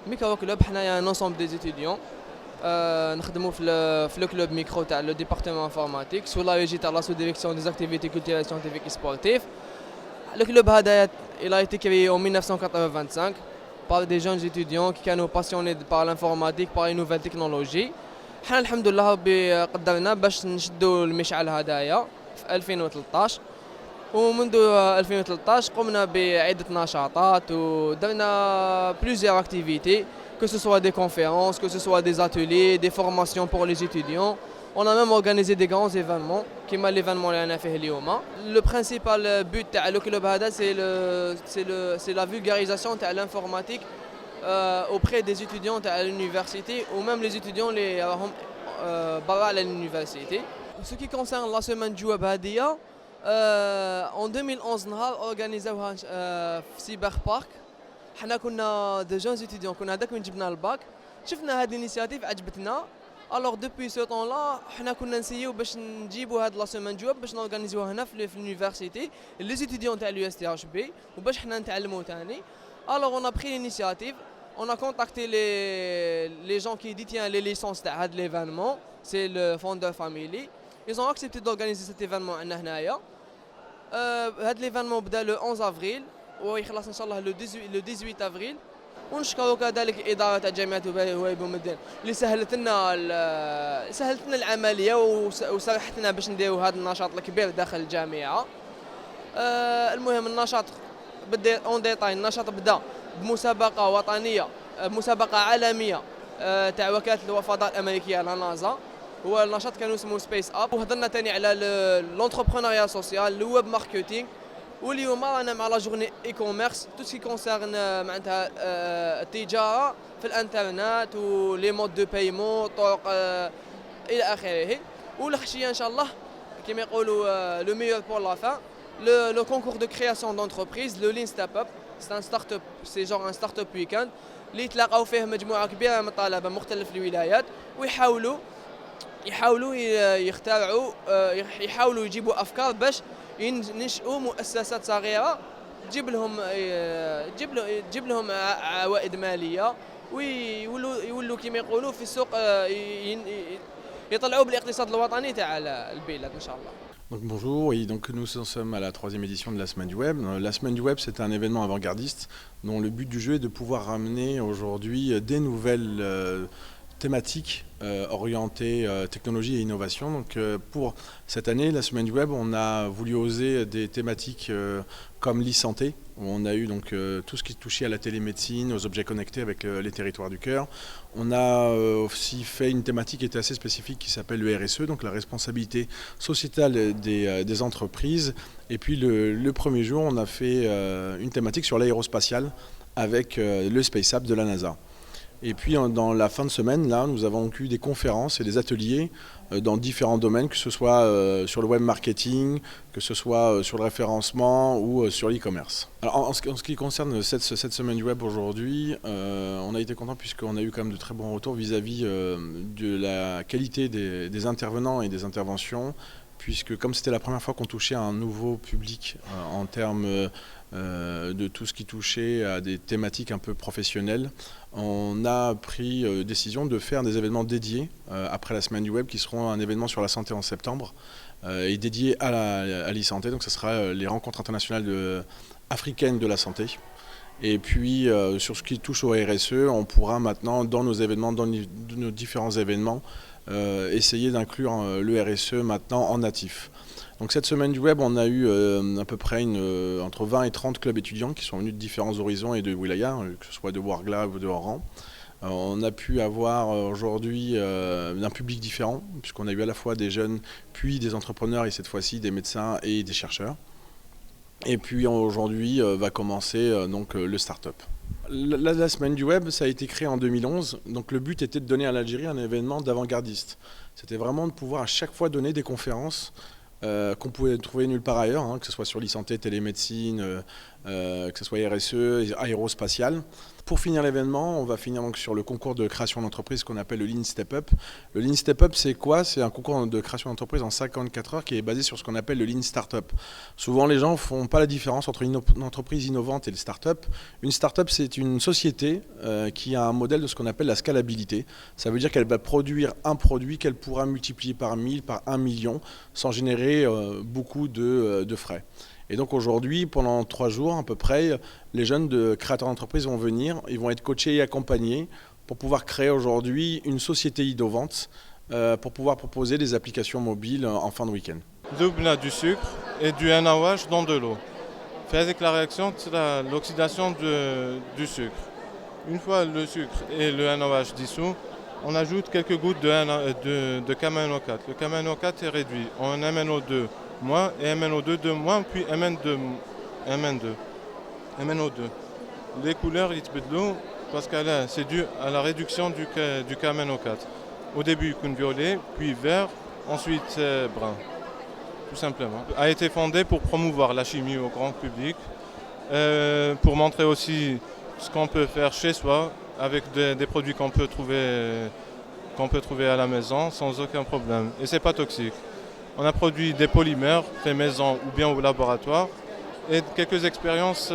ميكرو كلوب حنايا نونسومبل دي زيتيديون. نخدموا في لو كلوب ميكرو تاع لو ديبارتمون انفورماتيك سو لا يجي تاع لا سو ديريكسيون دي زاكتيفيتي كولتوريل سيانتيفيك اي سبورتيف. Le club هذايا il a été créé en 1985 par des jeunes étudiants qui كانوا passionnés par l'informatique par les nouvelles technologies. حنا الحمد لله ربي قدرنا باش نشدوا المشعل هذايا في 2013 ومنذ 2013 قمنا بعدة نشاطات ودرنا plusieurs activités que ce soit des conférences, que ce soit des ateliers, des formations pour les étudiants. On a même organisé des grands événements comme l'événement اللي أنا فيه اليوم. Le principal but تاع le club هذا c'est la vulgarisation تاع l'informatique auprès des étudiants à l'université ou même les étudiants اللي راهم برا على l'université. Ce qui concerne la semaine du web هذه en 2011 نهار organizéوها في سيبر بارك. حنا كنا دي جون étudiants كنا هذاك من جبنا الباك شفنا هذه الانيشيتيف عجبتنا. Alors depuis ce temps-là, حنا كنا نسيو باش نجيبوا هاد لا سيمين جو باش نورغانيزيوها هنا في l'université les étudiants تاع l'USTHB وباش حنا نتعلموا ثاني. Alors on a pris l'initiative, on a contacté les gens qui détiennent les licences تاع هاد l'événement, c'est le founder family. Ils ont accepté d'organiser cet événement عندنا هنايا. هاد l'événement بدا le 11 avril ويخلص ان شاء الله le 18 avril. ونشكروا كذلك إدارة تاع جامعة وهيب بومدين اللي سهلت لنا العملية وسرحت لنا باش نديروا هذا النشاط الكبير داخل الجامعة. المهم النشاط بدي اون ديتاي. النشاط بدا بمسابقة وطنية مسابقة عالمية تاع وكالة الفضاء الأمريكية لا نازا. هو النشاط كان اسمه سبيس اب. وهضرنا ثاني على لونتربرونيا سوسيال لو ويب ماركتينغ. واليوم رانا مع لا جورني اي كوميرس تو سكي كونسيرن معناتها التجاره في الانترنت ولي مود دو بايمون طرق الى اخره. والخشيه ان شاء الله كما يقولوا لو ميور بور لا فان لو كونكور دو كرياسيون دونتربريز لو لين ستارت اب. سي ان ستارت اب سي جور ان ستارت اب ويكاند اللي يتلاقاو فيه مجموعه كبيره من الطلبه مختلف الولايات ويحاولوا يخترعوا يحاولوا يجيبوا افكار باش ينشئوا مؤسسات صغيره تجيب لهم عوائد ماليه ويولوا كما يقولوا في السوق يطلعوا بالاقتصاد الوطني تاع البلاد ان شاء الله. Donc bonjour, et donc nous sommes à la 3e édition de la Semaine du Web. La Semaine du Web, c'est un événement avant-gardiste dont le but du jeu est de pouvoir ramener aujourd'hui des nouvelles thématiques orientées technologie et innovation. Donc pour cette année, la Semaine du Web, on a voulu oser des thématiques comme l'e-santé, où on a eu donc tout ce qui touchait à la télémédecine, aux objets connectés avec les territoires du cœur. On a aussi fait une thématique qui était assez spécifique qui s'appelle le RSE, donc la responsabilité sociétale des entreprises. Et puis le premier jour, on a fait une thématique sur l'aérospatiale avec le Space App de la NASA. Et puis dans la fin de semaine, là, nous avons eu des conférences et des ateliers dans différents domaines, que ce soit sur le web marketing, que ce soit sur le référencement ou sur l'e-commerce. Alors en ce qui concerne cette semaine du web aujourd'hui, on a été content puisqu'on a eu quand même de très bons retours vis-à-vis de la qualité des intervenants et des interventions, puisque comme c'était la première fois qu'on touchait à un nouveau public en termes de tout ce qui touchait à des thématiques un peu professionnelles, on a pris décision de faire des événements dédiés après la semaine du web qui seront un événement sur la santé en septembre et dédié à l'e-santé. Donc ce sera les rencontres internationales africaines de la santé. Et puis sur ce qui touche au RSE, on pourra maintenant dans nos événements, dans nos différents événements, essayer d'inclure le RSE maintenant en natif. Donc cette semaine du web, on a eu à peu près entre 20 et 30 clubs étudiants qui sont venus de différents horizons et de wilaya, que ce soit de Ouargla ou de Oran. On a pu avoir aujourd'hui un public différent, puisqu'on a eu à la fois des jeunes, puis des entrepreneurs et cette fois-ci des médecins et des chercheurs. Et puis aujourd'hui va commencer donc le start-up. La semaine du web, ça a été créé en 2011. Donc le but était de donner à l'Algérie un événement d'avant-gardiste. C'était vraiment de pouvoir à chaque fois donner des conférences qu'on pouvait trouver nulle part ailleurs, hein, que ce soit sur l'e-santé, télémédecine, que ce soit RSE, aérospatial, Pour finir l'événement, on va finir donc sur le concours de création d'entreprise qu'on appelle le Lean Step Up. Le Lean Step Up, c'est quoi? C'est un concours de création d'entreprise en 54 heures qui est basé sur ce qu'on appelle le Lean Startup. Souvent, les gens ne font pas la différence entre une entreprise innovante et le startup. Une startup, c'est une société qui a un modèle de ce qu'on appelle la scalabilité. Ça veut dire qu'elle va produire un produit qu'elle pourra multiplier par 1000, par 1 million, sans générer beaucoup de frais. Et donc aujourd'hui, pendant 3 jours à peu près, les jeunes de créateurs d'entreprise vont venir, ils vont être coachés et accompagnés pour pouvoir créer aujourd'hui une société innovante pour pouvoir proposer des applications mobiles en fin de week-end. Double du sucre et du NaOH dans de l'eau. Fait avec la réaction de l'oxydation du sucre. Une fois le sucre et le NaOH dissous, on ajoute quelques gouttes de KMNO4. Le KMNO4 est réduit en MNO2 moins et MNO2 de moins, puis MNO2. Les couleurs ils parce que c'est dû à la réduction du KMNO4. Au début, il est violet, puis vert, ensuite brun. Tout simplement. A été fondé pour promouvoir la chimie au grand public, pour montrer aussi ce qu'on peut faire chez soi avec des produits qu'on peut trouver à la maison sans aucun problème. Et c'est pas toxique. On a produit des polymères faits maison ou bien au laboratoire et quelques expériences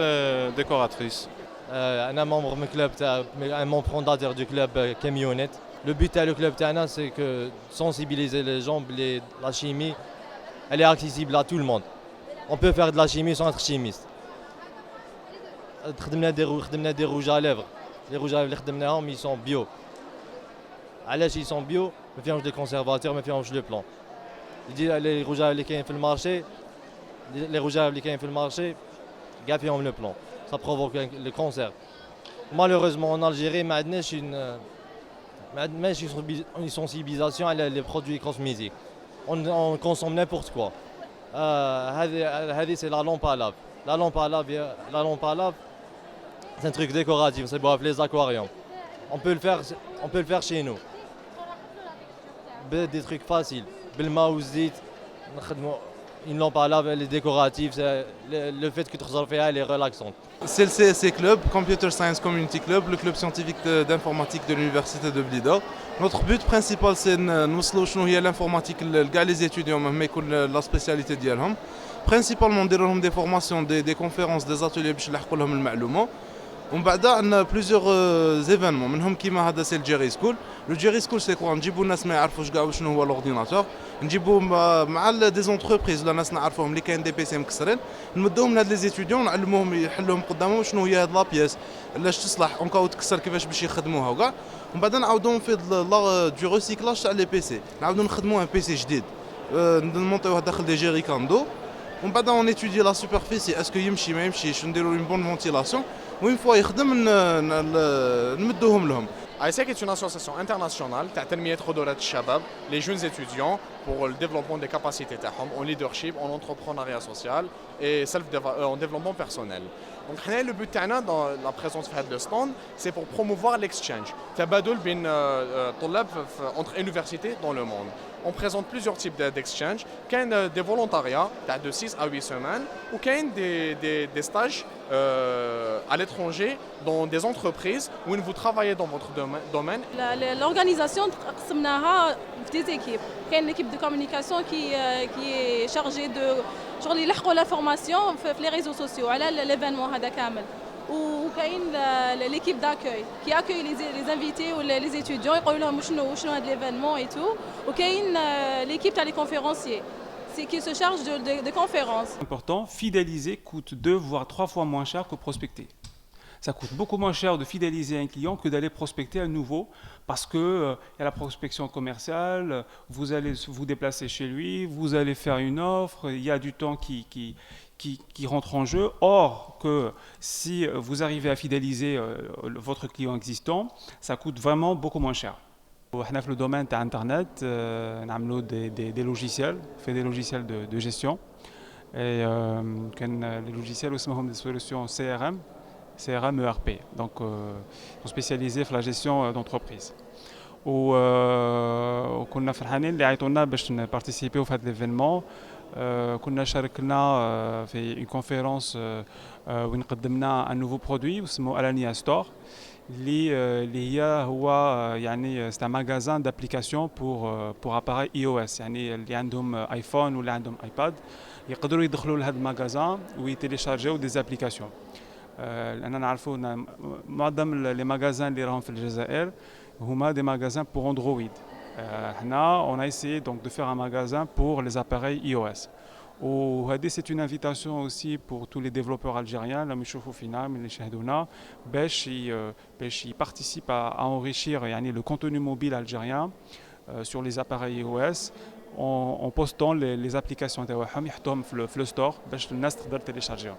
décoratrices. أنا membre من club un membre fondateur du club Camionnette. Le but du club c'est que sensibiliser les gens la chimie elle est accessible à tout le monde. On peut faire de la chimie sans être chimiste. خدمنا des rouges à lèvres. Les rouges à lèvres اللي خدمناهم ils sont bio. علاش ils sont bio؟ ما فيهمش des conservateurs, ما فيهمش le plomb. Les rouges à lèvres اللي كاين في المارشي les rouges à lèvres اللي كاين في المارشي كاع فيهم le plomb. Ça provoque le cancer. Malheureusement en Algérie ما عندناش une sensibilisation à les produits cosmétiques. On consomme n'importe quoi. C'est la lampe à lave. La lampe à lave, c'est un truc décoratif, c'est pour les aquariums. On peut le faire chez nous. Des trucs faciles. Une lampe à lave, elle est décorative. Le fait que tu reçois elle est relaxante. C'est le CSC Club, Computer Science Community Club, le club scientifique d'informatique de l'université de Blida. Notre but principal c'est de nous l'informatique les étudiants, mais la spécialité d'Yalham. Principalement, on déroule des formations, des conférences, des ateliers pour leur donner les informations. On a plusieurs événements, c'est le Jerry School. Le Jerry School c'est quoi? On dit que les gens ne savent pas l'ordinateur. On dit que des entreprises, les gens ne savent des PC مكسرين. نمدهم لهاد les étudiants, نعلموهم يحلوهم قدامهم شنو هي هاد لا بياس علاش تصلح اون كاو تكسر كيفاش باش يخدموها وكاع. ومن بعد نعاودوهم في دو ريسيكلاج تاع لي بيسي. نعاودو نخدموا ان بيسي جديد. نمونطيوه داخل دي جيريكان دو. ومن بعد on étudie la superficie, est-ce que يمشي ما يمشيش, نديرو une bonne ventilation. وين فوا يخدم نمدوهم لهم. ASEC est une association internationale تاع تنمية قدرات الشباب, les jeunes étudiants pour le développement des capacités تاعهم en leadership, en entrepreneuriat social et en développement personnel. Donc le but تاعنا dans la présence de le stand, c'est pour promouvoir l'exchange, تبادل بين طلاب entre universités dans le monde. On présente plusieurs types d'exchange, des volontariats de 6 à 8 semaines ou des stages à l'étranger dans des entreprises où vous travaillez dans votre domaine. L'organisation قسمناها في des équipes. Il y a une équipe de communication qui est chargée de اللي يلحقوا l'information في les réseaux sociaux على l'événement هذا كامل. وكاين l'équipe d'accueil qui accueille les invités ou les étudiants يقولوا لهم شنو هذا l'événement et tout. وكاين l'équipe تاع les conférenciers qui se charge de conférences. Important, fidéliser coûte 2 voire 3 fois moins cher que prospecter. Ça coûte beaucoup moins cher de fidéliser un client que d'aller prospecter un nouveau parce que y a la prospection commerciale, vous allez vous déplacer chez lui, vous allez faire une offre, il y a du temps qui rentre en jeu. Or que si vous arrivez à fidéliser votre client existant, ça coûte vraiment beaucoup moins cher. احنا في الدومين تاع انترنت نعملوا des logiciels, fait des logiciels de gestion et كان les logiciels اسمهم des solutions CRM ERP. Donc sont spécialisés dans la gestion d'entreprise. وكنا فرحانين اللي عيطونا باش نبارتيسيبيو في هذا ليفينمون. كنا شاركنا في une conférence وين قدمنا un nouveau produit اسمه Alania Store. اللي هو يعني c'est un magasin d'applications pour appareils iOS يعني اللي عندهم ايفون ولا عندهم ايباد يقدروا يدخلوا لهذا المغازان ويتيليشارجيو دي زابليكاسيون. لاننا نعرفوا ان معظم لي ماغازان اللي راهم في الجزائر هما دي ماغازان بور اندرويد. هنا on a essayé donc de faire un magasin pour les appareils iOS. وهذه c'est une invitation aussi pour tous les développeurs algériens اللي يشوفوا فينا من اللي يشاهدونا باش يparticipent à enrichir يعني le contenu mobile algérien sur les appareils iOS en postant les applications تاعهم يحطوهم في le store باش الناس تقدر تيليشارجيهم.